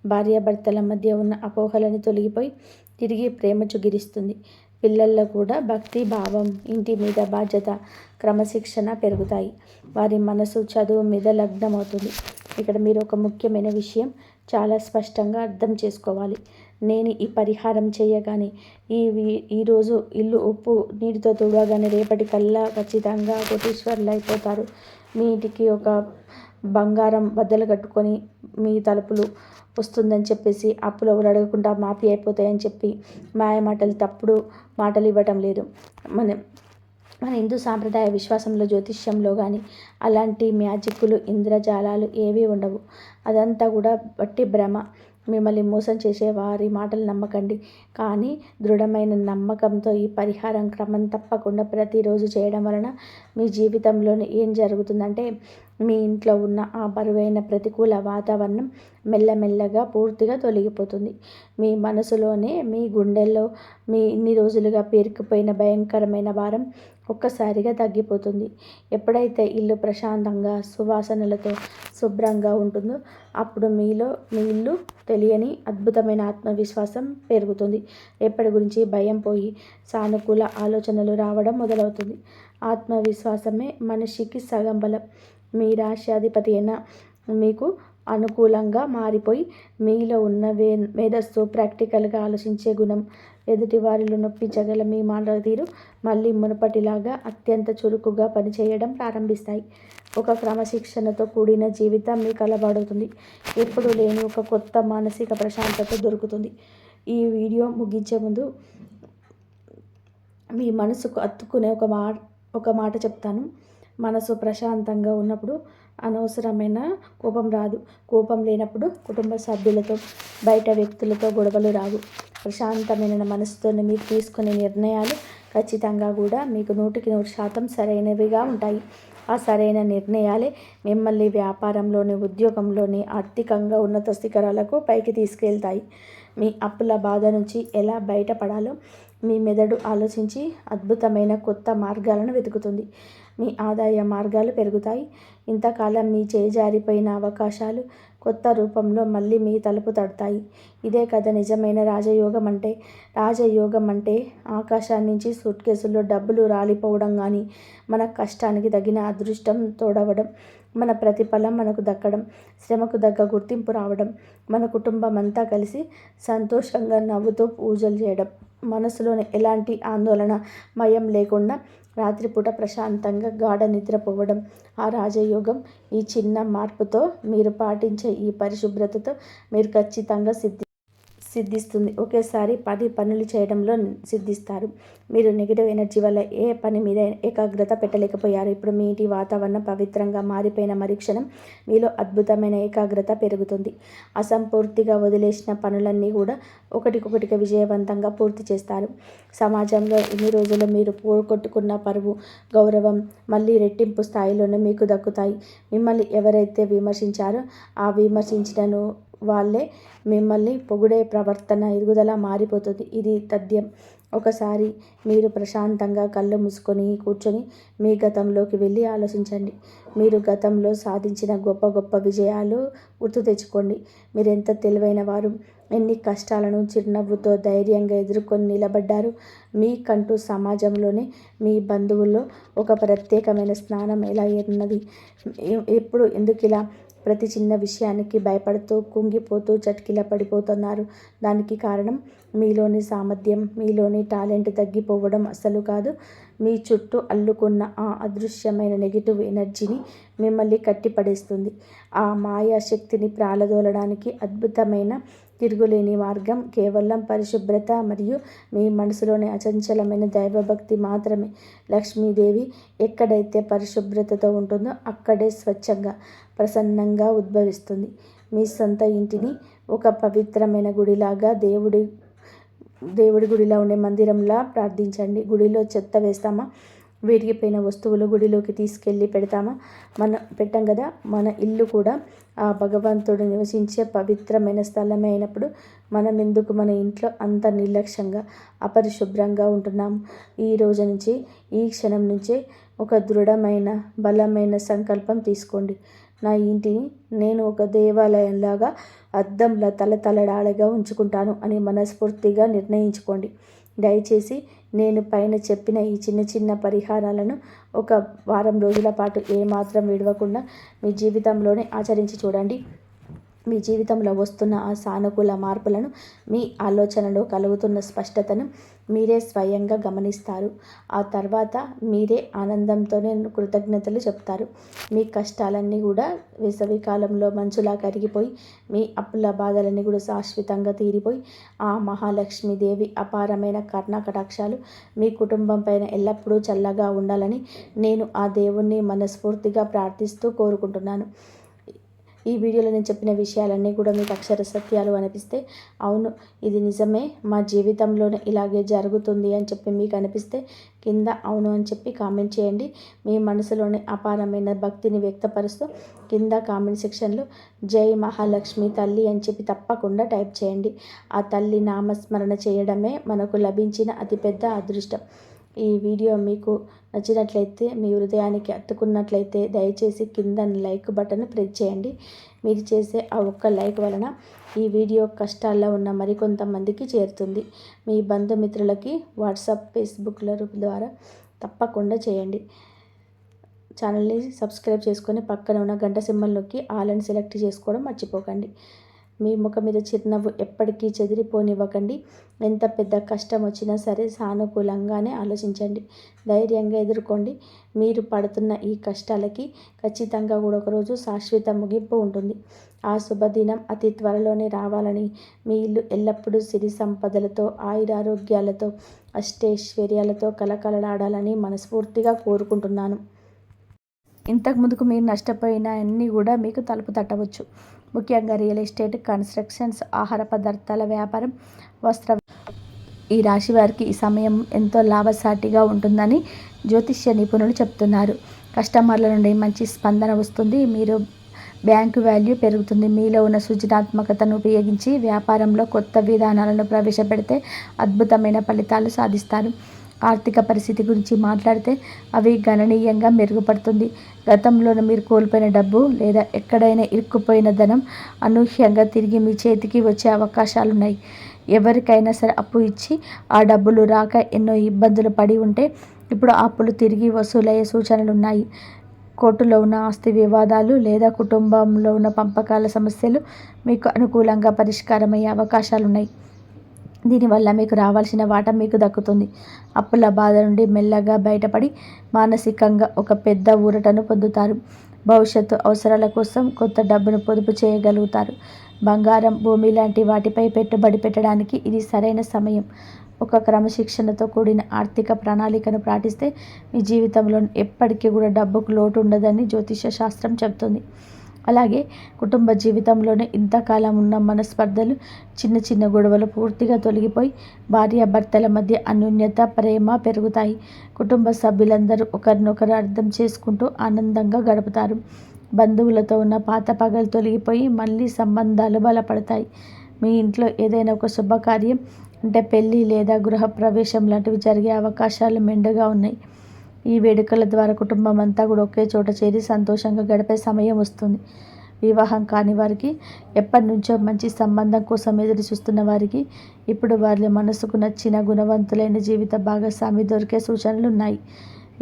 భార్యాభర్తల మధ్య ఉన్న అపోహలను తొలగిపోయి తిరిగి ప్రేమ చుగిరిస్తుంది. పిల్లల్లో కూడా భక్తి భావం, ఇంటి మీద బాధ్యత, క్రమశిక్షణ పెరుగుతాయి. వారి మనసు చదువు మీద లగ్నమవుతుంది. ఇక్కడ మీరు ఒక ముఖ్యమైన విషయం చాలా స్పష్టంగా అర్థం చేసుకోవాలి. నేను ఈ పరిహారం చేయగానే ఈరోజు ఇల్లు ఉప్పు నీటితో తుడవగానే రేపటికల్లా ఖచ్చితంగా కోటీశ్వరులు అయిపోతారు. మీ ఇంటికి ఒక బంగారం బద్దలు కట్టుకొని మీ తలుపులు వస్తుందని చెప్పేసి అప్పులు ఎవరు అడగకుండా మాఫీ అయిపోతాయని చెప్పి మాయ మాటలు, తప్పుడు మాటలు ఇవ్వటం లేదు. మన హిందూ సాంప్రదాయ విశ్వాసంలో, జ్యోతిష్యంలో కానీ అలాంటి మ్యాజిక్కులు, ఇంద్రజాలాలు ఏవీ ఉండవు. అదంతా కూడా వట్టి భ్రమ. మిమ్మల్ని మోసం చేసే వారి మాటలు నమ్మకండి. కానీ దృఢమైన నమ్మకంతో ఈ పరిహారం క్రమం తప్పకుండా ప్రతిరోజు చేయడం వలన మీ జీవితంలో ఏం జరుగుతుందంటే, మీ ఇంట్లో ఉన్న ఆ బరువైన ప్రతికూల వాతావరణం మెల్లమెల్లగా పూర్తిగా తొలగిపోతుంది. మీ మనసులోనే, మీ గుండెల్లో మీ ఇన్ని రోజులుగా పేరుకుపోయిన భయంకరమైన భారం ఒక్కసారిగా తగ్గిపోతుంది. ఎప్పుడైతే ఇల్లు ప్రశాంతంగా, సువాసనలతో శుభ్రంగా ఉంటుందో అప్పుడు మీ ఇల్లు తెలియని అద్భుతమైన ఆత్మవిశ్వాసం పెరుగుతుంది. రేపటి గురించి భయం పోయి సానుకూల ఆలోచనలు రావడం మొదలవుతుంది. ఆత్మవిశ్వాసమే మనిషికి సగం బలం. మీ రాశ్యాధిపతి అయిన మీకు అనుకూలంగా మారిపోయి మీలో ఉన్న మేధస్సు, ప్రాక్టికల్గా ఆలోచించే గుణం, ఎదుటి వారిలో నొప్పించగల మీ మాట తీరు మళ్ళీ మునుపటిలాగా అత్యంత చురుకుగా పనిచేయడం ప్రారంభిస్తాయి. ఒక క్రమశిక్షణతో కూడిన జీవితం మీకు అలవాడవుతుంది. ఎప్పుడు లేని ఒక కొత్త మానసిక ప్రశాంతత దొరుకుతుంది. ఈ వీడియో ముగించే ముందు మీ మనసుకు హత్తుకునే ఒక మాట చెప్తాను. మనసు ప్రశాంతంగా ఉన్నప్పుడు అనవసరమైన కోపం రాదు. కోపం లేనప్పుడు కుటుంబ సభ్యులతో, బయట వ్యక్తులతో గొడవలు రావు. ప్రశాంతమైన మనసుతో మీరు తీసుకునే నిర్ణయాలు ఖచ్చితంగా కూడా మీకు 100% సరైనవిగా ఉంటాయి. ఆ సరైన నిర్ణయాలే మిమ్మల్ని వ్యాపారంలోని, ఉద్యోగంలోని, ఆర్థికంగా ఉన్నత శిఖరాలకు పైకి తీసుకెళ్తాయి. మీ అప్పుల బాధ నుంచి ఎలా బయటపడాలో మీ మెదడు ఆలోచించి అద్భుతమైన కొత్త మార్గాలను వెతుకుతుంది. మీ ఆదాయ మార్గాలు పెరుగుతాయి. ఇంతకాలం మీ చేజారిపోయిన అవకాశాలు కొత్త రూపంలో మళ్ళీ మీ తలుపు తడతాయి. ఇదే కదా నిజమైన రాజయోగం అంటే. రాజయోగం అంటే ఆకాశం నుంచి సూట్ కేసుల్లో డబ్బులు రాలిపోవడం కానీ, మన కష్టానికి తగిన అదృష్టం తోడవడం, మన ప్రతిఫలం మనకు దక్కడం, శ్రమకు తగ్గ గుర్తింపు రావడం, మన కుటుంబం అంతా కలిసి సంతోషంగా నవ్వుతూ పూజలు చేయడం, మనసులోని ఎలాంటి ఆందోళన మయం లేకుండా రాత్రిపూట ప్రశాంతంగా గాఢ నిద్రపోవడం. ఆ రాజయోగం ఈ చిన్న మార్పుతో, మీరు పాటించే ఈ పరిశుభ్రతతో మీరు ఖచ్చితంగా సిద్ధిస్తుంది. ఒకేసారి 10 పనులు చేయడంలో సిద్ధిస్తారు. మీరు నెగిటివ్ ఎనర్జీ వల్ల ఏ పని మీద ఏకాగ్రత పెట్టలేకపోయారు. ఇప్పుడు మీ ఇంటి వాతావరణం పవిత్రంగా మారిపోయిన మరుక్షణం మీలో అద్భుతమైన ఏకాగ్రత పెరుగుతుంది. అసంపూర్తిగా వదిలేసిన పనులన్నీ కూడా ఒకటికొకటిగా విజయవంతంగా పూర్తి చేస్తారు. సమాజంలో ఇన్ని రోజులు మీరు పోగొట్టుకున్న పరువు, గౌరవం మళ్ళీ రెట్టింపు స్థాయిలోనే మీకు దక్కుతాయి. మిమ్మల్ని ఎవరైతే విమర్శించారో ఆ విమర్శించిన వాళ్ళే మిమ్మల్ని పొగిడే ప్రవర్తన, ఎదుగుదల మారిపోతుంది. ఇది తథ్యం. ఒకసారి మీరు ప్రశాంతంగా కళ్ళు మూసుకొని కూర్చొని మీ గతంలోకి వెళ్ళి ఆలోచించండి. మీరు గతంలో సాధించిన గొప్ప గొప్ప విజయాలు గుర్తు తెచ్చుకోండి. మీరెంత తెలివైన వారు, ఎన్ని కష్టాలను చిరునవ్వుతో ధైర్యంగా ఎదుర్కొని నిలబడ్డారు. మీకంటూ సమాజంలోనే మీ బంధువుల్లో ఒక ప్రత్యేకమైన స్థానం ఎలా ఉన్నది? ఎప్పుడు ఎందుకిలా ప్రతి చిన్న విషయానికి భయపడుతూ కుంగిపోతూ చటికిల పడిపోతున్నారు? దానికి కారణం మీలోని సామర్థ్యం, మీలోని టాలెంట్ తగ్గిపోవడం అస్సలు కాదు. మీ చుట్టూ అల్లుకున్న ఆ అదృశ్యమైన నెగిటివ్ ఎనర్జీని మిమ్మల్ని కట్టిపడేస్తుంది. ఆ మాయా శక్తిని ప్రాలదోలడానికి అద్భుతమైన తిరుగులేని మార్గం కేవలం పరిశుభ్రత మరియు మీ మనసులోని అచంచలమైన దైవభక్తి మాత్రమే. లక్ష్మీదేవి ఎక్కడైతే పరిశుభ్రతతో ఉంటుందో అక్కడే స్వచ్ఛంగా, ప్రసన్నంగా ఉద్భవిస్తుంది. మీ సొంత ఇంటిని ఒక పవిత్రమైన గుడిలాగా దేవుడి గుడిలో ఉండే మందిరంలా ప్రార్థించండి. గుడిలో చెత్త వేస్తామా? విరిగిపోయిన వస్తువులు గుడిలోకి తీసుకెళ్ళి పెట్టాం కదా. మన ఇల్లు కూడా ఆ భగవంతుడు నివసించే పవిత్రమైన స్థలమే అయినప్పుడు మనం ఎందుకు మన ఇంట్లో అంత నిర్లక్ష్యంగా, అపరిశుభ్రంగా ఉంటున్నాము? ఈ రోజు నుంచి, ఈ క్షణం నుంచే ఒక దృఢమైన, బలమైన సంకల్పం తీసుకోండి. నా ఇంటిని నేను ఒక దేవాలయంలాగా అద్దంలా తలతలడాలుగా ఉంచుకుంటాను అని మనస్ఫూర్తిగా నిర్ణయించుకోండి. దయచేసి నేను పైన చెప్పిన ఈ చిన్న చిన్న పరిహారాలను ఒక వారం రోజుల పాటు ఏమాత్రం విడవకుండా మీ జీవితంలోనే ఆచరించి చూడండి. మీ జీవితంలో వస్తున్న ఆ సానుకూల మార్పులను, మీ ఆలోచనలో కలుగుతున్న స్పష్టతను మీరే స్వయంగా గమనిస్తారు. ఆ తర్వాత మీరే ఆనందంతోనే కృతజ్ఞతలు చెప్తారు. మీ కష్టాలన్నీ కూడా వేసవికాలంలో మంచులా కరిగిపోయి, మీ అప్పుల బాధలన్నీ కూడా శాశ్వతంగా తీరిపోయి, ఆ మహాలక్ష్మీదేవి అపారమైన కరుణాకటాక్షాలు మీ కుటుంబం పైన ఎల్లప్పుడూ చల్లగా ఉండాలని నేను ఆ దేవుణ్ణి మనస్ఫూర్తిగా ప్రార్థిస్తూ కోరుకుంటున్నాను. ఈ వీడియోలో నేను చెప్పిన విషయాలన్నీ కూడా మీకు అక్షర సత్యాలు అనిపిస్తే, అవును ఇది నిజమే, మా జీవితంలోనే ఇలాగే జరుగుతుంది అని చెప్పి మీకు అనిపిస్తే కింద అవును అని చెప్పి కామెంట్ చేయండి. మీ మనసులోని అపారమైన భక్తిని వ్యక్తపరుస్తూ కింద కామెంట్ సెక్షన్లో జై మహాలక్ష్మి తల్లి అని చెప్పి తప్పకుండా టైప్ చేయండి. ఆ తల్లి నామస్మరణ చేయడమే మనకు లభించిన అతిపెద్ద అదృష్టం. ఈ వీడియో మీకు నచ్చినట్లయితే, మీ హృదయానికి హత్తుకున్నట్లయితే దయచేసి కింద లైక్ బటన్ ప్రెస్ చేయండి. మీరు చేసే ఆ ఒక్క లైక్ వలన ఈ వీడియో కష్టాల్లో ఉన్న మరికొంతమందికి చేరుతుంది. మీ బంధుమిత్రులకి వాట్సాప్, ఫేస్బుక్ల ద్వారా తప్పకుండా చేయండి. ఛానల్ని సబ్స్క్రైబ్ చేసుకొని పక్కన ఉన్న గంట సింబల్ నొక్కి ఆల్ అని సెలెక్ట్ చేసుకోవడం మర్చిపోకండి. మీ ముఖం మీద చిరునవ్వు ఎప్పటికీ చెదిరిపోనివ్వకండి. ఎంత పెద్ద కష్టం వచ్చినా సరే సానుకూలంగానే ఆలోచించండి. ధైర్యంగా ఎదుర్కోండి. మీరు పడుతున్న ఈ కష్టాలకి ఖచ్చితంగా కూడా ఒకరోజు శాశ్వత ముగింపు ఉంటుంది. ఆ శుభదినం అతి త్వరలోనే రావాలని, మీ ఇల్లు ఎల్లప్పుడూ సిరి సంపదలతో, ఆయురారోగ్యాలతో, అష్టైశ్వర్యాలతో కలకలలాడాలని మనస్ఫూర్తిగా కోరుకుంటున్నాను. ఇంతకుముందుకు మీరు నష్టపోయిన అన్నీ కూడా మీకు తలుపు తట్టవచ్చు. ముఖ్యంగా రియల్ ఎస్టేట్, కన్స్ట్రక్షన్స్, ఆహార పదార్థాల వ్యాపారం, వస్త్ర ఈ రాశి వారికి ఈ సమయం ఎంతో లాభసాటిగా ఉంటుందని జ్యోతిష్య నిపుణులు చెప్తున్నారు. కస్టమర్ల నుండి మంచి స్పందన వస్తుంది. మీరు బ్యాంకు వాల్యూ పెరుగుతుంది. మీలో ఉన్న సృజనాత్మకతను ఉపయోగించి వ్యాపారంలో కొత్త విధానాలను ప్రవేశపెడితే అద్భుతమైన ఫలితాలు సాధిస్తారు. ఆర్థిక పరిస్థితి గురించి మాట్లాడితే అవి గణనీయంగా మెరుగుపడుతుంది. గతంలో మీరు కోల్పోయిన డబ్బు లేదా ఎక్కడైనా ఇరుక్కుపోయిన ధనం అనూహ్యంగా తిరిగి మీ చేతికి వచ్చే అవకాశాలున్నాయి. ఎవరికైనా సరే అప్పు ఇచ్చి ఆ డబ్బులు రాక ఎన్నో ఇబ్బందులు పడి ఉంటే ఇప్పుడు ఆ అప్పులు తిరిగి వసూలయ్యే సూచనలు ఉన్నాయి. కోర్టులో ఉన్న ఆస్తి వివాదాలు లేదా కుటుంబంలో ఉన్న పంపకాల సమస్యలు మీకు అనుకూలంగా పరిష్కారమయ్యే అవకాశాలున్నాయి. దీనివల్ల మీకు రావాల్సిన వాటా మీకు దక్కుతుంది. అప్పుల బాధ నుండి మెల్లగా బయటపడి మానసికంగా ఒక పెద్ద ఊరటను పొందుతారు. భవిష్యత్తు అవసరాల కోసం కొత్త డబ్బును పొదుపు చేయగలుగుతారు. బంగారం, భూమి లాంటి వాటిపై పెట్టుబడి పెట్టడానికి ఇది సరైన సమయం. ఒక క్రమశిక్షణతో కూడిన ఆర్థిక ప్రణాళికను పాటిస్తే మీ జీవితంలో ఎప్పటికీ కూడా డబ్బుకు లోటు ఉండదని జ్యోతిష శాస్త్రం చెబుతుంది. అలాగే కుటుంబ జీవితంలోనే ఇంతకాలం ఉన్న మనస్పర్ధలు, చిన్న చిన్న గొడవలు పూర్తిగా తొలగిపోయి భార్యాభర్తల మధ్య అన్యోన్యత, ప్రేమ పెరుగుతాయి. కుటుంబ సభ్యులందరూ ఒకరినొకరు అర్థం చేసుకుంటూ ఆనందంగా గడుపుతారు. బంధువులతో ఉన్న పాత పగలు తొలగిపోయి మళ్ళీ సంబంధాలు బలపడతాయి. మీ ఇంట్లో ఏదైనా ఒక శుభకార్యం అంటే పెళ్ళి లేదా గృహప్రవేశం లాంటివి జరిగే అవకాశాలు మెండుగా ఉన్నాయి. ఈ వేడుకల ద్వారా కుటుంబం అంతా కూడా ఒకే చోట చేరి సంతోషంగా గడిపే సమయం వస్తుంది. వివాహం కాని వారికి, ఎప్పటి నుంచో మంచి సంబంధం కోసం ఎదురు చూస్తున్న వారికి ఇప్పుడు వారి మనసుకు నచ్చిన గుణవంతులైన జీవిత భాగస్వామి దొరికే సూచనలున్నాయి.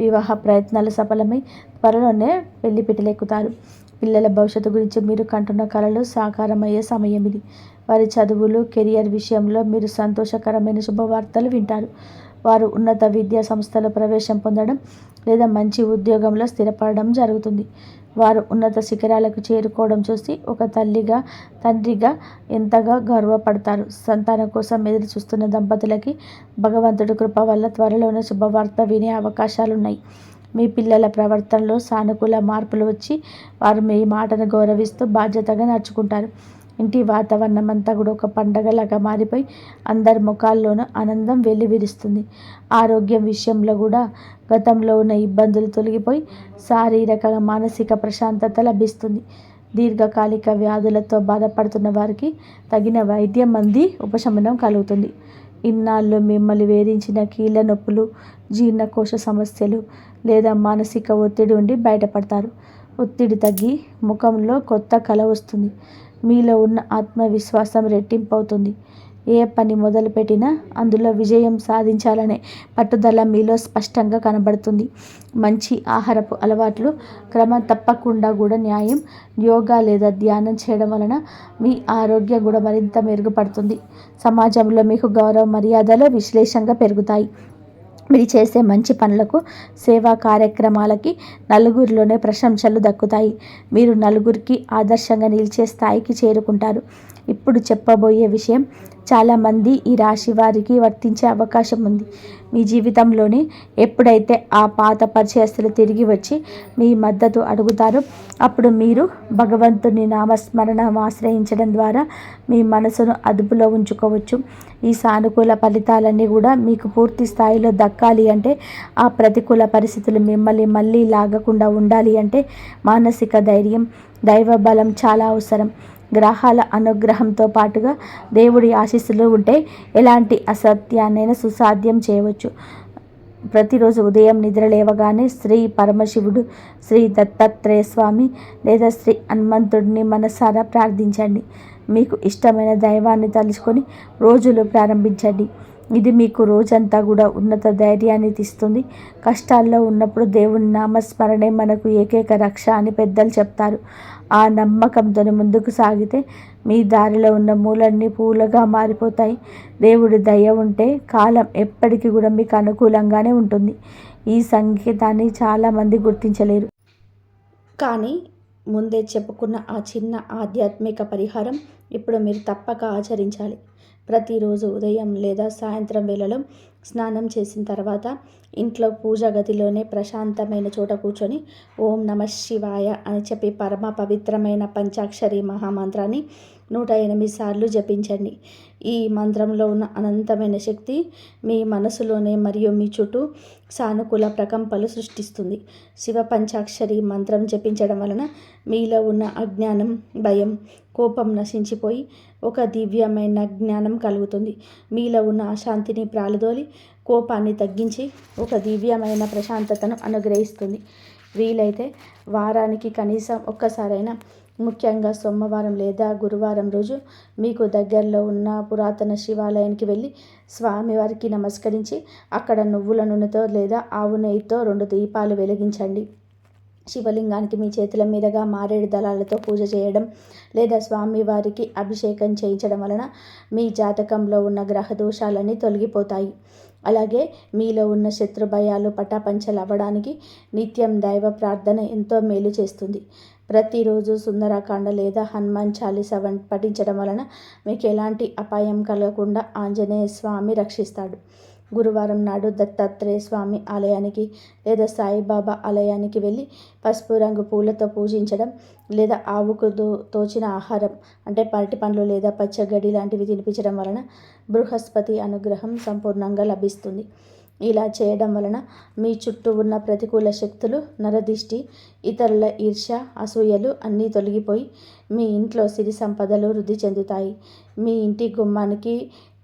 వివాహ ప్రయత్నాలు సఫలమై త్వరలోనే పెళ్లి పిటలెక్కుతారు. పిల్లల భవిష్యత్తు గురించి మీరు కంటున్న కలలు సాకారమయ్యే సమయం ఇది. వారి చదువులు, కెరియర్ విషయంలో మీరు సంతోషకరమైన శుభవార్తలు వింటారు. వారు ఉన్నత విద్యా సంస్థలో ప్రవేశం పొందడం లేదా మంచి ఉద్యోగంలో స్థిరపడడం జరుగుతుంది. వారు ఉన్నత శిఖరాలకు చేరుకోవడం చూసి ఒక తల్లిగా, తండ్రిగా ఎంతగా గర్వపడతారు. సంతానం కోసం ఎదురు చూస్తున్న దంపతులకి భగవంతుడి కృప వల్ల త్వరలోనే శుభవార్త వినే అవకాశాలున్నాయి. మీ పిల్లల ప్రవర్తనలో సానుకూల మార్పులు వచ్చి వారు మీ మాటను గౌరవిస్తూ బాధ్యతగా నడుచుకుంటారు. ఇంటి వాతావరణం అంతా కూడా ఒక పండగలాగా మారిపోయి అందరి ముఖాల్లోనూ ఆనందం వెల్లివిరుస్తుంది. ఆరోగ్యం విషయంలో కూడా గతంలో ఉన్న ఇబ్బందులు తొలగిపోయి శారీరక, మానసిక ప్రశాంతత లభిస్తుంది. దీర్ఘకాలిక వ్యాధులతో బాధపడుతున్న వారికి తగిన వైద్యం అంది ఉపశమనం కలుగుతుంది. ఇన్నాళ్ళు మిమ్మల్ని వేధించిన కీళ్ళ నొప్పులు, జీర్ణకోశ సమస్యలు లేదా మానసిక ఒత్తిడి ఉండి బయటపడతారు. ఒత్తిడి తగ్గి ముఖంలో కొత్త కళ వస్తుంది. మీలో ఉన్న ఆత్మవిశ్వాసం రెట్టింపు అవుతుంది. ఏ పని మొదలుపెట్టినా అందులో విజయం సాధించాలనే పట్టుదల మీలో స్పష్టంగా కనబడుతుంది. మంచి ఆహారపు అలవాట్లు, క్రమం తప్పకుండా కూడా న్యాయం, యోగా లేదా ధ్యానం చేయడం వలన మీ ఆరోగ్యం కూడా మరింత మెరుగుపడుతుంది. సమాజంలో మీకు గౌరవ మర్యాదలు విశ్లేషంగా పెరుగుతాయి. మీరు చేసే మంచి పనులకు, సేవా కార్యక్రమాలకి నలుగురిలోనే ప్రశంసలు దక్కుతాయి. మీరు నలుగురికి ఆదర్శంగా నిలిచే స్థాయికి చేరుకుంటారు. ఇప్పుడు చెప్పబోయే విషయం చాలామంది ఈ రాశి వారికి వర్తించే అవకాశం ఉంది. మీ జీవితంలోని ఎప్పుడైతే ఆ పాత పరిచయస్తులు తిరిగి వచ్చి మీ మద్దతు అడుగుతారో అప్పుడు మీరు భగవంతుని నామస్మరణ ఆశ్రయించడం ద్వారా మీ మనసును అదుపులో ఉంచుకోవచ్చు. ఈ సానుకూల ఫలితాలన్నీ కూడా మీకు పూర్తి స్థాయిలో దక్కాలి అంటే, ఆ ప్రతికూల పరిస్థితులు మిమ్మల్ని మళ్ళీ లాగకుండా ఉండాలి అంటే మానసిక ధైర్యం, దైవ బలం చాలా అవసరం. గ్రహాల అనుగ్రహంతో పాటుగా దేవుడి ఆశీస్సులు ఉంటే ఎలాంటి అసత్యాన్నైనా సుసాధ్యం చేయవచ్చు. ప్రతిరోజు ఉదయం నిద్ర లేవగానే శ్రీ పరమశివుడు, శ్రీ దత్తాత్రేయ స్వామి లేదా శ్రీ హనుమంతుడిని మనసారా ప్రార్థించండి. మీకు ఇష్టమైన దైవాన్ని తలుచుకొని రోజులు ప్రారంభించండి. ఇది మీకు రోజంతా కూడా ఉన్నత ధైర్యాన్ని ఇస్తుంది. కష్టాల్లో ఉన్నప్పుడు దేవుని నామస్మరణే మనకు ఏకైక రక్ష అని పెద్దలు చెప్తారు. ఆ నమ్మకంతో ముందుకు సాగితే మీ దారిలో ఉన్న మూలన్నీ పూలుగా మారిపోతాయి. దేవుడి దయ ఉంటే కాలం ఎప్పటికీ కూడా మీకు అనుకూలంగానే ఉంటుంది. ఈ సంకేతాన్ని చాలామంది గుర్తించలేరు. కానీ ముందే చెప్పుకున్న ఆ చిన్న ఆధ్యాత్మిక పరిహారం ఇప్పుడు మీరు తప్పక ఆచరించాలి. ప్రతిరోజు ఉదయం లేదా సాయంత్రం వేళలో స్నానం చేసిన తర్వాత ఇంట్లో పూజా గదిలోనే ప్రశాంతమైన చోట కూర్చొని ఓం నమః శివాయ అని చెప్పి పరమ పవిత్రమైన పంచాక్షరి మహామంత్రాన్ని 108 సార్లు జపించండి. ఈ మంత్రంలో ఉన్న అనంతమైన శక్తి మీ మనసులోనే మరియు మీ చుట్టూ సానుకూల ప్రకంపనలు సృష్టిస్తుంది. శివ పంచాక్షరి మంత్రం జపించడం వలన మీలో ఉన్న అజ్ఞానం, భయం, కోపం నశించిపోయి ఒక దివ్యమైన జ్ఞానం కలుగుతుంది. మీలో ఉన్న అశాంతిని ప్రాలదోలి కోపాన్ని తగ్గించి ఒక దివ్యమైన ప్రశాంతతను అనుగ్రహిస్తుంది. వీలైతే వారానికి కనీసం ఒక్కసారైనా, ముఖ్యంగా సోమవారం లేదా గురువారం రోజు మీకు దగ్గరలో ఉన్న పురాతన శివాలయానికి వెళ్ళి స్వామివారికి నమస్కరించి అక్కడ నువ్వుల నూనెతో లేదా ఆవు నెయ్యితో 2 దీపాలు వెలిగించండి. శివలింగానికి మీ చేతుల మీదుగా మారేడు దళాలతో పూజ చేయడం లేదా స్వామివారికి అభిషేకం చేయించడం వలన మీ జాతకంలో ఉన్న గ్రహ దోషాలన్నీ తొలగిపోతాయి. అలాగే మీలో ఉన్న శత్రు భయాలు పటాపంచలు అవ్వడానికి నిత్యం దైవ ప్రార్థన ఎంతో మేలు చేస్తుంది. ప్రతిరోజు సుందరకాండ లేదా హనుమాన్ చాలీసా పఠించడం వలన మీకు ఎలాంటి అపాయం కలగకుండా ఆంజనేయ స్వామి రక్షిస్తాడు. గురువారం నాడు దత్తాత్రేయ స్వామి ఆలయానికి లేదా సాయిబాబా ఆలయానికి వెళ్ళి పసుపు రంగు పూలతో పూజించడం లేదా ఆవుకు తోచిన ఆహారం అంటే పరటి పండ్లు లేదా పచ్చగడ్డి లాంటివి తినిపించడం వలన బృహస్పతి అనుగ్రహం సంపూర్ణంగా లభిస్తుంది. ఇలా చేయడం వలన మీ చుట్టూ ఉన్న ప్రతికూల శక్తులు, నరదిష్టి, ఇతరుల ఈర్ష్య, అసూయలు అన్నీ తొలగిపోయి మీ ఇంట్లో సిరి సంపదలు వృద్ధి చెందుతాయి. మీ ఇంటి గుమ్మానికి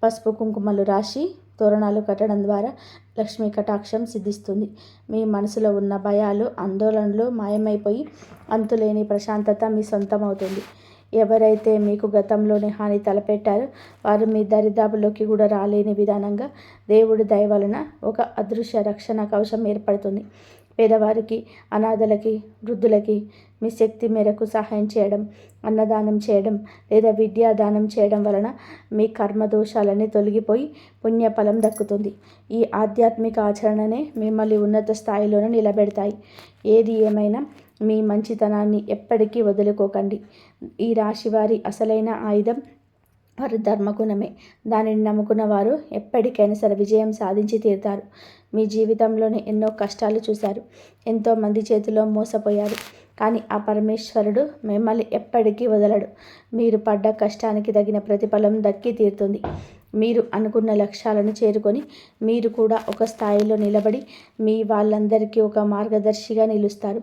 పసుపు కుంకుమలు రాసి తోరణాలు కట్టడం ద్వారా లక్ష్మీ కటాక్షం సిద్ధిస్తుంది. మీ మనసులో ఉన్న భయాలు, ఆందోళనలు మాయమైపోయి అంతులేని ప్రశాంతత మీ సొంతమవుతుంది. ఎవరైతే మీకు గతంలోనే హాని తలపెట్టారో వారు మీ దరిదాపుల్లోకి కూడా రాలేని విధానంగా దేవుడి దయ వలన ఒక అదృశ్య రక్షణ కవచం ఏర్పడుతుంది. పేదవారికి, అనాథలకి, వృద్ధులకి మీ శక్తి మేరకు సహాయం చేయడం, అన్నదానం చేయడం లేదా విద్యాదానం చేయడం వలన మీ కర్మదోషాలన్నీ తొలగిపోయి పుణ్యఫలం దక్కుతుంది. ఈ ఆధ్యాత్మిక ఆచరణనే మిమ్మల్ని ఉన్నత స్థాయిలోనే నిలబెడతాయి. ఏది ఏమైనా మీ మంచితనాన్ని ఎప్పటికీ వదులుకోకండి. ఈ రాశివారి అసలైన ఆయుధం వారి ధర్మగుణమే. దానిని నమ్ముకున్న వారు ఎప్పటికైనా సరే విజయం సాధించి తీరుతారు. మీ జీవితంలోనే ఎన్నో కష్టాలు చూశారు, ఎంతోమంది చేతిలో మోసపోయారు. కానీ ఆ పరమేశ్వరుడు మిమ్మల్ని ఎప్పటికీ వదలడు. మీరు పడ్డ కష్టానికి తగిన ప్రతిఫలం దక్కి తీరుతుంది. మీరు అనుకున్న లక్ష్యాలను చేరుకొని మీరు కూడా ఒక స్థాయిలో నిలబడి మీ వాళ్ళందరికీ ఒక మార్గదర్శిగా నిలుస్తారు.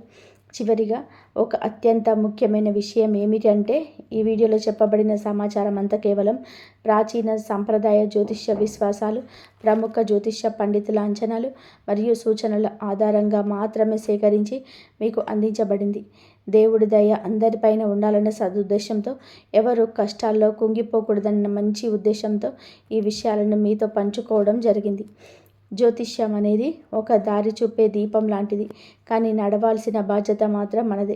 చివరిగా ఒక అత్యంత ముఖ్యమైన విషయం ఏమిటంటే, ఈ వీడియోలో చెప్పబడిన సమాచారం అంతా కేవలం ప్రాచీన సాంప్రదాయ జ్యోతిష్య విశ్వాసాలు, ప్రముఖ జ్యోతిష్య పండితుల అంచనాలు మరియు సూచనల ఆధారంగా మాత్రమే సేకరించి మీకు అందించబడింది. దేవుడి దయ అందరిపైన ఉండాలన్న సదుద్దేశంతో, ఎవరు కష్టాల్లో కుంగిపోకూడదన్న మంచి ఉద్దేశంతో ఈ విషయాలను మీతో పంచుకోవడం జరిగింది. జ్యోతిష్యం అనేది ఒక దారి చూపే దీపం లాంటిది, కానీ నడవాల్సిన బాధ్యత మాత్రం మనదే.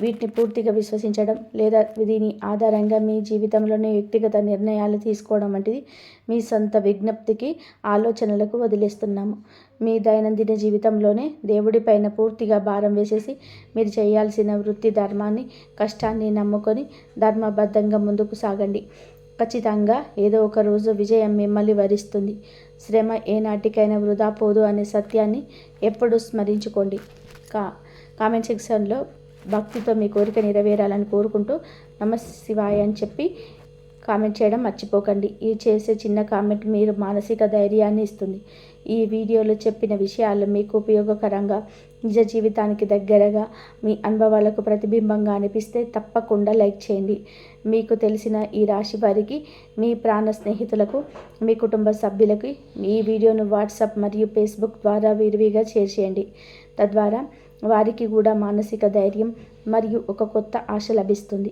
వీటిని పూర్తిగా విశ్వసించడం లేదా దీని ఆధారంగా మీ జీవితంలోని వ్యక్తిగత నిర్ణయాలు తీసుకోవడం వంటిది మీ సొంత విజ్ఞప్తికి, ఆలోచనలకు వదిలేస్తున్నాము. మీ దైనందిన జీవితంలోనే దేవుడిపైన పూర్తిగా భారం వేసేసి మీరు చేయాల్సిన వృత్తి ధర్మాన్ని, కష్టాన్ని నమ్ముకొని ధర్మబద్ధంగా ముందుకు సాగండి. ఖచ్చితంగా ఏదో ఒక రోజు విజయం మిమ్మల్ని వరిస్తుంది. శ్రమ ఏనాటికైనా వృధా పోదు అనే సత్యాన్ని ఎప్పుడూ స్మరించుకోండి. కామెంట్ సెక్షన్లో భక్తితో మీ కోరిక నెరవేరాలని కోరుకుంటూ నమఃశివాయ అని చెప్పి కామెంట్ చేయడం మర్చిపోకండి. ఈ చేసే చిన్న కామెంట్ మీరు మానసిక ధైర్యాన్ని ఇస్తుంది. ఈ వీడియోలో చెప్పిన విషయాలు మీకు ఉపయోగకరంగా, నిజ జీవితానికి దగ్గరగా, మీ అనుభవాలకు ప్రతిబింబంగా అనిపిస్తే తప్పకుండా లైక్ చేయండి. మీకు తెలిసిన ఈ రాశి వారికి, మీ ప్రాణ స్నేహితులకు, మీ కుటుంబ సభ్యులకి ఈ వీడియోను వాట్సాప్ మరియు ఫేస్బుక్ ద్వారా విరివిగా షేర్ చేయండి. తద్వారా వారికి కూడా మానసిక ధైర్యం మరియు ఒక కొత్త ఆశ లభిస్తుంది.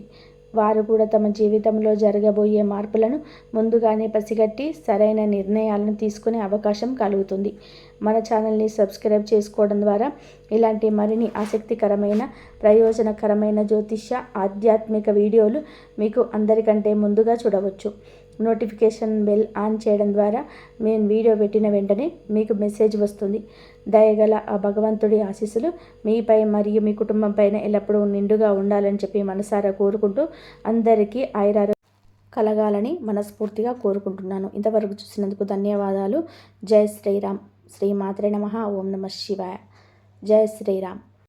వారు కూడా తమ జీవితంలో జరగబోయే మార్పులను ముందుగానే పసిగట్టి సరైన నిర్ణయాలను తీసుకునే అవకాశం కలుగుతుంది. మన ఛానల్ని సబ్స్క్రైబ్ చేసుకోవడం ద్వారా ఇలాంటి మరిన్ని ఆసక్తికరమైన, ప్రయోజనకరమైన జ్యోతిష్య, ఆధ్యాత్మిక వీడియోలు మీకు అందరికంటే ముందుగా చూడవచ్చు. నోటిఫికేషన్ బెల్ ఆన్ చేయడం ద్వారా మేము వీడియో పెట్టిన వెంటనే మీకు మెసేజ్ వస్తుంది. దయగల ఆ భగవంతుడి ఆశీస్సులు మీపై మరియు మీ కుటుంబం పైన ఎల్లప్పుడూ నిండుగా ఉండాలని చెప్పి మనసారా కోరుకుంటూ అందరికీ ఆయురారోగ్యం కలగాలని మనస్ఫూర్తిగా కోరుకుంటున్నాను. ఇంతవరకు చూసినందుకు ధన్యవాదాలు. జై శ్రీరామ్. శ్రీమాత్రే నమః. ఓం నమః శివాయ. జై శ్రీరామ్.